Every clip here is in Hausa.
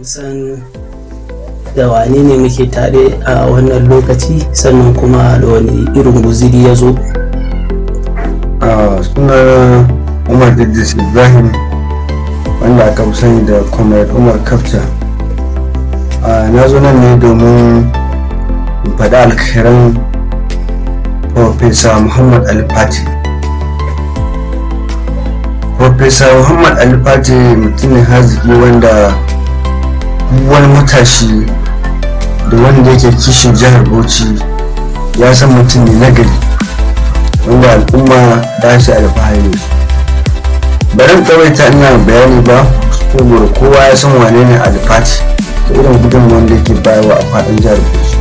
san da wane ne muke tare a wannan lokaci, sannan kuma da wani irin guziri ya zo. Suna Umar Idris Ibrahim, wanda aka fi sani da Comrade Umar Kafta. Na zo nan ne domin faɗa alkhairan Professor Muhammad Ali Pate. Professor Muhammad Ali Pate mutum ne haziki wanda wani matashi da wanda yake kishin jihar Bauchi ya san mutum ne nagari wanda al'umma da shi alfahari. Barin tsawaita ina bayani ba, saboda kowa ya san wane ne Ali Pate da irin gudunmuwan da yake bayarwa a faɗin jihar Bauchi.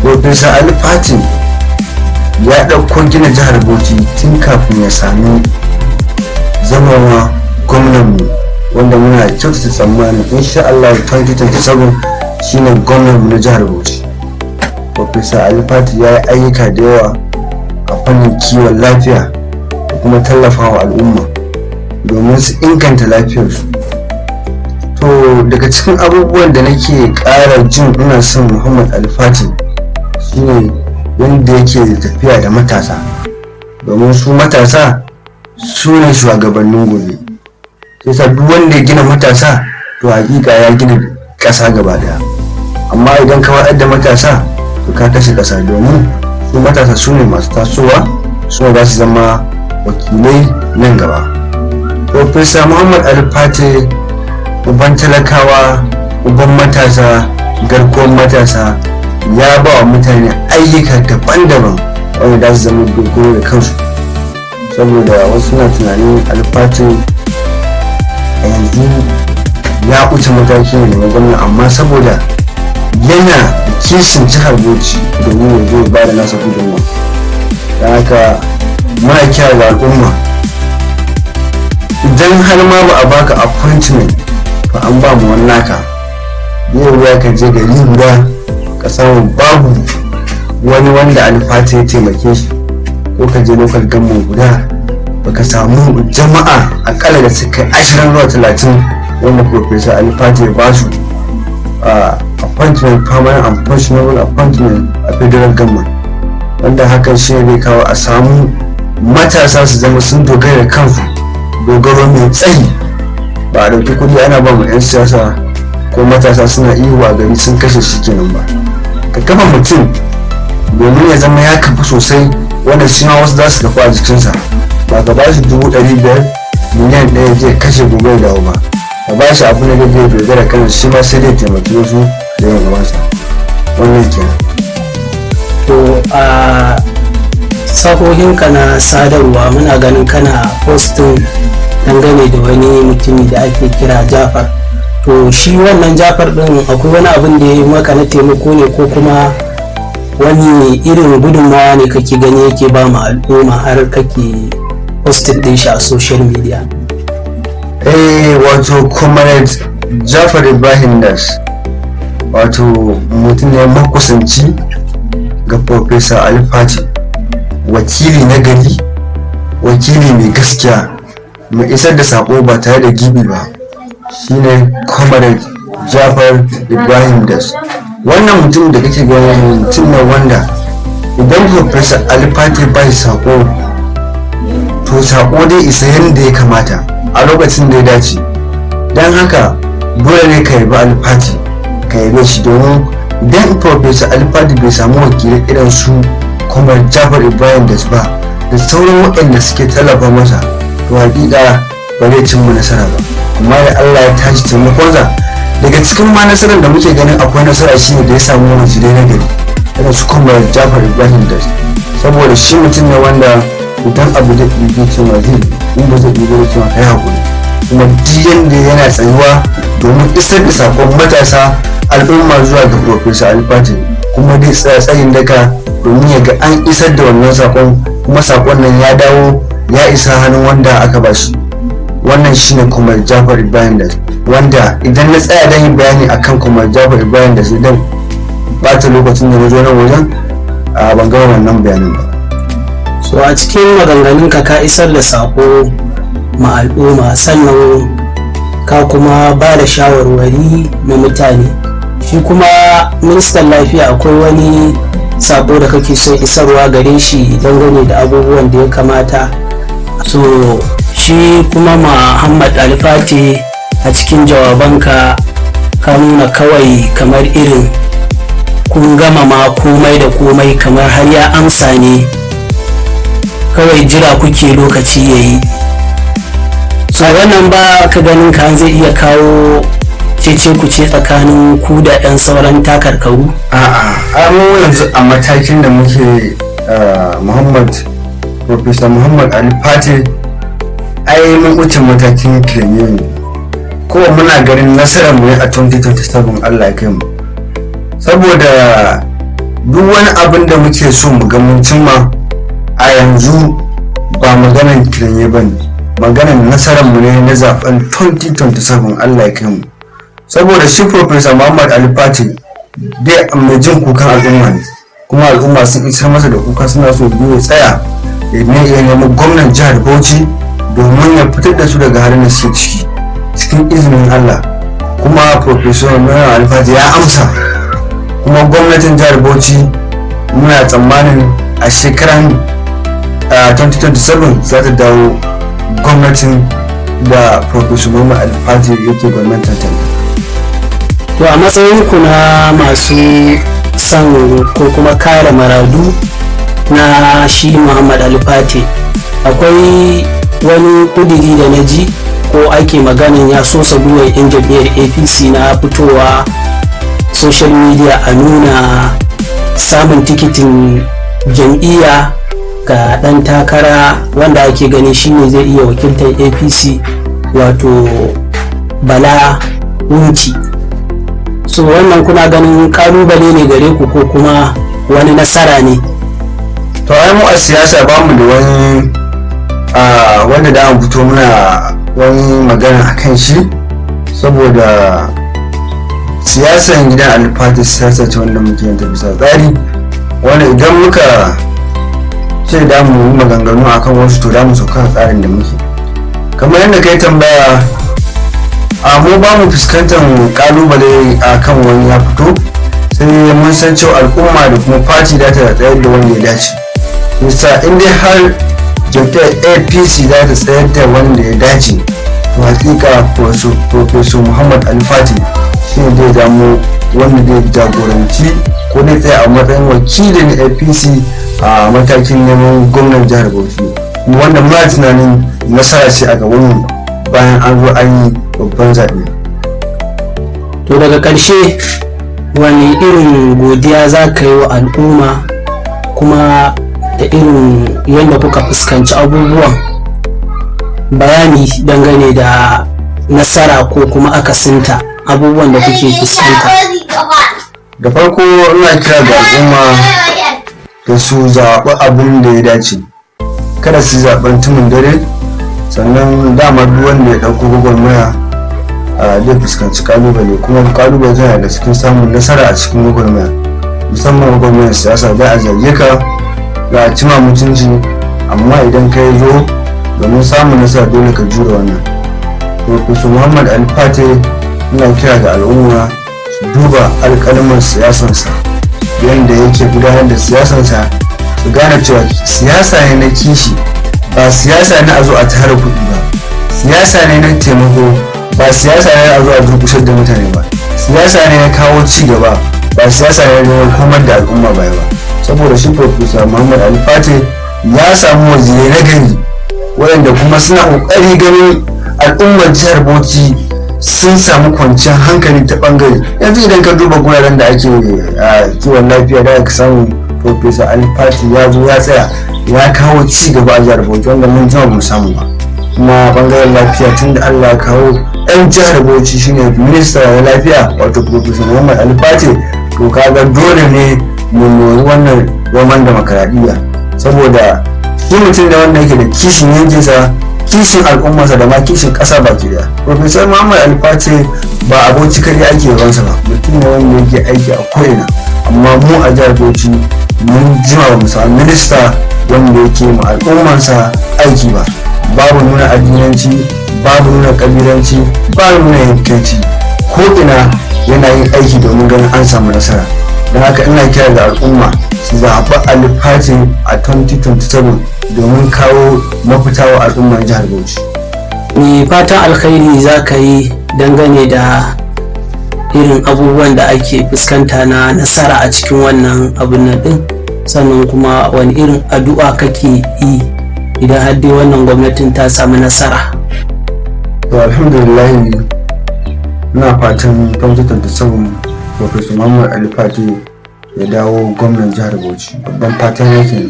Professor Ali Pate ya ɗauko gina jihar Bauchi tun kafin ya sami zamawa gwamnanmu, wanda muna kyautata tsammanin insha Allah 2027 shine gwamnanmu na jihar Bauchi. Professor Ali Pate ya yi ayyuka da yawa a fannin kiwon lafiya da kuma tallafawa al'umma domin su inganta lafiyarsu. To daga cikin abubuwan da nake ƙara jin ina son Muhammad Ali Pate shine yadda yake tafiya da matasa, domin su matasa su ne shugabannin gobe. sai sa duk wanda ya gina matasa to hakika ya gina ƙasa gaba daya. Amma idan ka waɗar da matasa to ka kashe ƙasa, domin su matasa su ne masu tasowa, su ne za su zama wakilai nan gaba. Professor Muhammad Ali Pate uban talakawa, uban matasa, garkuwar matasa, ya ba wa mutane ayyuka daban-daban wanda za su zama dogaro da kansu. Saboda wasu na tunanin Ali Pate a yanzu ya wuce mataki ne na gwamna, amma saboda yana da kishin jihar Bauchi domin ya zo ba da nasa gudunmawa. Don haka muna kira ga al'umma, idan har ma ba a baka appointment ba an ba mu wannan ka, yau ya ka je gari guda ka samu babu wani wanda Ali Pate ya taimake shi, ko ka je local government guda baka samu jama'a akalla da suka 20 zuwa 30 wanda Professor Ali Pate ya basu appointment, permanent and pensionable appointment a federal government, wanda hakan shi ne kawo a samu matasa su zama sun dogara da kansu, dogaro mai tsayi. Ba a dauki kudi ana ba mu 'yan siyasa ko matasa suna ihu a gari sun kashe shi kenan ba. Ka kafa mutum domin ya zama ya kafu sosai, wanda shi ma wasu za su kafu a jikinsa. Ba ka ba shi 500,000 miliyan ɗaya zai kashe gobe da dawo ba, ka ba shi abu da zai dogara kan shi ma sai dai taimaki wasu da yin gabansa. Wannan kenan. To a sahohinka na sadarwa muna ganin kana postin dangane da wani mutumi da ake kira Jafar. To shi wannan Jafar din akwai wani abin da ya yi maka na taimako ne, ko kuma wani irin gudunmawa ne kake gani yake ba mu al'umma har kake posted din shi a social media? Wato Comrade Jafar Ibrahim das, wato mutum ne makusanci ga Professor Ali Pate, wakili na gari, wakili mai gaskiya, mai isar da sako ba tare da gibi ba, shine Comrade Jafar Ibrahim das. Wannan mutum da kake gani mutum ne wanda idan Professor Ali Pate bai sako, to sako dai isa yadda ya kamata a lokacin da ya dace. Don haka dole ne ka yabi Ali Pate, ka yabe shi, domin idan Professor Ali Pate bai samu wakilai irin su Comrade Jafar Ibrahim das ba da sauran waɗanda suke tallafa masa, to hakika ba zai cimma nasara ba. Amma da Allah ya tashi taimakonsa, daga cikin ma nasarar da muke ganin akwai nasara shi ne da ya samu wakilai na gari irin su Comrade Jafar Ibrahim das. Saboda shi mutum ne wanda idan abu da ɗigo cewa zai, in ba zai ɗigo cewa kai haƙuri, kuma jiyan da yana tsayuwa domin isar da sakon matasa al'umma zuwa ga Professor Ali Pate, kuma dai tsaya tsayin daka domin ya ga an isar da wannan sakon, kuma sakon nan ya dawo ya isa hannun wanda aka ba shi. Wannan shine Comrade Jafar Ibrahim das, wanda idan na tsaya don yin bayani akan Comrade Jafar Ibrahim das idan bata lokacin da na zo nan wajen ban gama wannan bayanin ba. So a cikin maganganunka ka isar da sako ma al'umma, sannan ka kuma ba da shawarwari na mutane. Shi kuma ministan lafiya akwai wani sabo da kake so isarwa gare shi dangane da abubuwan da ya kamata? So shi kuma Muhammad Ali Pate, a cikin jawabanka ka nuna kawai kamar irin kun gama ma komai da komai, kamar har ya amsa ne, kawai jira kuke lokaci yayi. So wannan ba ka ganin ka zai iya kawo cece ku ce tsakanin ku da 'yan sauran takarkaru? A'a, mu yanzu a matakin da muke Professor Muhammad Ali Pate, ai mun wuce matakin kirmiyo ne. Kowa muna ganin nasarar mu a 2027 Allah ya kai mu. Saboda duk wani abin da muke so mu ga mun cimma a yanzu ba maganan kirmiyo ba ne, maganan nasarar mu ne na zaben 2027 Allah ya kai mu. Saboda shi Professor Muhammad Ali Pate dai mai jin kukan al'umma ne, kuma al'umma sun isar masa da kuka, suna so ya tsaya ya nemi gwamnan jihar Bauchi domin ya fitar da su daga halin da suke ciki cikin izinin Allah. Kuma Professor Muhammad Ali Pate ya amsa, kuma gwamnatin jihar Bauchi muna tsammanin a shekaran 2027 za ta dawo gwamnatin da Professor Muhammad Ali Pate yake gwamnatin ta. To a matsayinku na masu son ko kuma kare maradu na shi Muhammad Ali Pate, akwai wani kudiri da na ji ko ake maganin ya sosa gwiwar 'yan jam'iyyar APC na fitowa social media a nuna samun tikitin jam'iyya ga ɗan takara wanda ake gani shine zai iya wakiltar APC, wato Bala Wunci. So wannan kuna ganin kalubale ne gare ku ko kuma wani nasara ne? To ai mu a siyasa ba mu da wani wanda da an fito muna wani magana a kan shi, saboda siyasan gidan Ali Pate siyasa ce wanda muke yin ta bisa tsari, wanda idan muka ce da mu yi maganganu akan wasu to da mu sauka tsarin da muke. Kamar yadda kai tambaya, mu ba mu fuskantar kalubale a kan wani ya fito, sai mun san cewa al'umma da kuma fati da ta tsayar da wanda ya dace. Nisa in dai har jam'iyyar APC za ta tsayar da wanda ya dace, to hakika Professor Muhammad Ali Pate shi ne zai zamo wanda zai jagoranci ko zai tsaya a matsayin wakilin APC a matakin neman gwamnan jihar Bauchi, wanda muna tunanin nasara ce a gaban bayan an zo an yi babban zaɓe. To daga ƙarshe wani irin godiya za ka yi wa al'umma, kuma da irin yadda kuka fuskanci abubuwan, bayani dangane da nasara ko kuma akasinta abubuwan da kuke fuskanta? Da farko ina kira ga al'umma da su zaɓi abin da ya dace, kada su zaɓen tumin dare. Sannan dama duk wanda ya ɗauko gwagwarmaya zai fuskanci kalubale, kuma kalubale tana da cikin samun nasara a cikin gwagwarmaya, musamman gwagwarmayar siyasa. za a zarge ka, za a cima mutunci, amma idan ka yi zo domin samun nasara dole ka jure wannan. Professor Muhammad Ali Pate ina kira ga al'umma su duba alƙalman siyasansa, yadda yake gudanar da siyasansa, su gane cewa siyasa ne na kishi, ba siyasa ne a zo a tara kuɗi ba, siyasa ne na taimako, ba siyasa ne a zo a durkusar da mutane ba, siyasa ne na kawo ci gaba, ba siyasa ne na komar da al'umma baya ba. Saboda shi Professor Muhammad Ali Pate ya samu wazirai na gari waɗanda kuma suna ƙoƙari ganin al'ummar jihar Bauchi sun samu kwanciyar hankali ta ɓangare. Yanzu idan ka duba guraren da ake kiwon lafiya, da ka samu Professor Ali Pate ya zo ya tsaya ya kawo ci gaba a jihar Bauchi, wanda mun jima mu samu ba. Kuma bangaren lafiya, tun da Allah ya kawo ɗan jihar Bauchi shine minista na lafiya, wato Professor Muhammad Ali Pate, to kaga dole ne mu nori wannan roman demokaradiyya, saboda shi mutum da wanda yake da kishin yankinsa, kishin al'ummarsa da ma kishin ƙasa baki daya. Professor Muhammad Ali Pate ba a Bauchi kadai ake yabansa ba, mutum ne wanda yake aiki a ko'ina, amma mu a jihar Bauchi mun jima ba mu samu minista wanda yake ma al'ummarsa aiki ba. Babu nuna addinanci, babu nuna kabilanci, babu nuna yankanci, ko ina yana yin aiki domin ganin an samu nasara. Don haka ina kira da al'umma su zaɓi Ali Pate a 2027 domin kawo mafita wa al'ummar jihar Bauchi. Ni fatan alkhairi za ka yi dangane da irin abubuwan da ake fuskanta na nasara a cikin wannan abin nan din, sannan kuma wani irin addu'a kake yi idan har dai wannan gwamnatin ta samu nasara? To alhamdulillah, ina fatan 2027 Professor Muhammad Ali Pate ya dawo gwamnan jihar Bauchi. Babban fatan yake,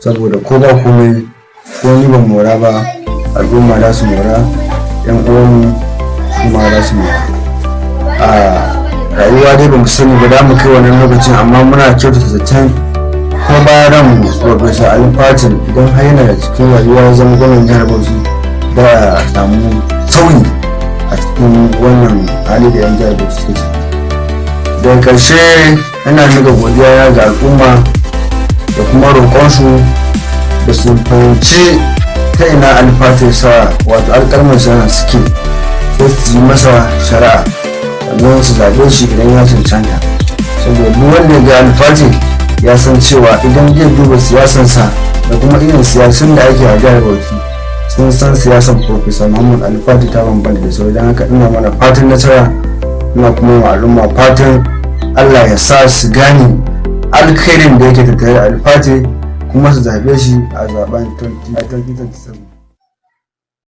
saboda ko ba komai, ko ni ban mora ba, al'umma za su mora, yan uwan kuma za su mora. A rayuwa dai ba mu sani ba da mu kai wannan lokacin, amma muna kyautata zaton ko bayan ran Professor Ali Pate idan har yana da cikin rayuwa ya zama gwamnan jihar Bauchi, da ya samu sauyi a cikin wannan hali da yan jihar Bauchi suke ciki. Daga ƙarshe ina nuna godiya ga al'umma da kuma roƙonsu da su fahimci ta ina Ali Pate sa wato alƙalman sana suke, sai su yi masa shari'a sannan su zaɓe shi idan ya cancanta. Saboda duk wanda ya ga Ali Pate ya san cewa idan zai duba siyasansa da kuma irin siyasun da ake a jihar Bauchi, sun san siyasan Professor Muhammad Ali Pate ta bambanta da sauran. Don haka ina mana fatan nasara, ina kuma wa al'umma fatan Allah ya sa su gane alkhairin da yake tattare da Ali Pate kuma su zaɓe shi a zaben 2027.